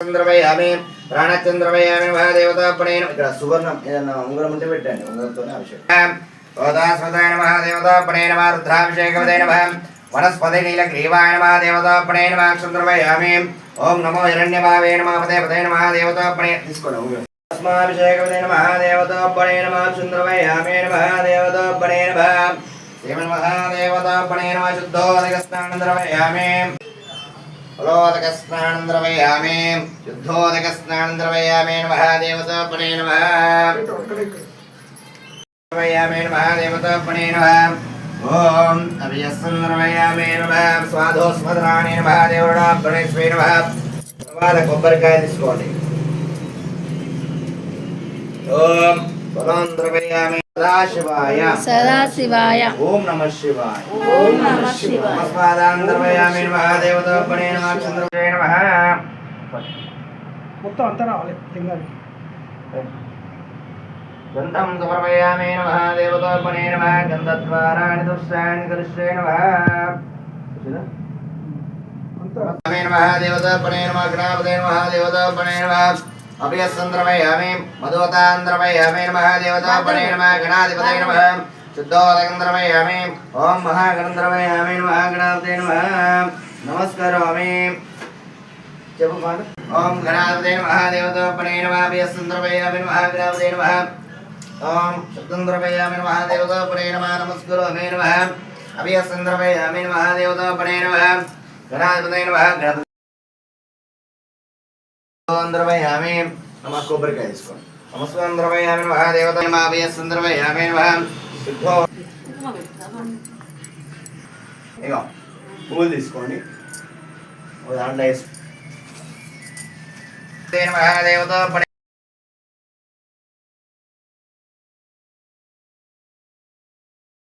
చంద్రవయామి ప్రాణచంద్రవయామి మహాదేవతాపణేన ఇక్కడ సువర్ణం ఏదన్నా ఉంగరం ఉంటే పెట్టండి ఉంగరంతోనే అభిషేకం ఓదాస్వదాయ మహాదేవతాపణే నమః రుద్రాభిషేకవదే నమః వనస్పతి నీలగ్రీవాయ నమః దేవతాపణే నమః చంద్రవయామి ఓం నమో హిరణ్యభావే నమః పదే నమః దేవతాపణే తీసుకోండి తస్మాభిషేకవదే నమః దేవతాపణే నమః చంద్రవయామి నమః దేవతాపణే నమః శ్రీమన్ మహాదేవతాపణే నమః శుద్ధోదకస్నానంద్రవయామి లోదకస్నానంద్రవయామి శుద్ధోదకస్నానంద్రవయామి నమః దేవతాపణే నమః ద్రవయామి నమః దేవతాపణే నమః ఓం అభియస్సంద్రవయామి నమః స్వాదోస్మద్రాణి నమః దేవతాపణేశ్వే నమః తర్వాత కొబ్బరికాయ తీసుకోండి ఓం బలాంద్రవయామి సదాశివాయ సదాశివాయ ఓం నమః శివాయ ఓం నమః శివాయ నమస్కారాంద్రవయామి నమః దేవతాపణే నమః చంద్రవే నమః మొత్తం అంతా రావాలి లింగానికి గంధం సమర్పయామి నమః దేవతాపణే నమః గంధద్వారాణి దుష్టాని కరిష్యే నమః నమః దేవతాపణే నమః గణాపతే నమః దేవతాపణే నమః అభయస్సంద్రవయామి మధువతాంద్రవయామి నమః దేవతాపణే నమః గణాధిపతే నమః శుద్ధోదకంద్రవయామి ఓం మహాగణంద్రవయామి నమః గణాపతే నమః నమస్కరోమి చెప్పు మాట ఓం గణాధిపతే నమః దేవతాపణే నమః అభయస్సంద్రవయామి నమః గణాపతే నమః ఓం శుద్ధంద్రవయామి నమః దేవతాపణే నమః నమస్కరోమి నమః అభయస్సంద్రవయామి నమః దేవతాపణే నమః గణాధిపతే నమః ద్రవయామి నమః కొబ్బరికాయ తీసుకోండి నమస్కారం నమః దేవత నమః అభయస్సంద్రవయామి నమః శుద్ధో ఇగో పూలు తీసుకోండి దాంట్లో వేసి నమః దేవతాపణే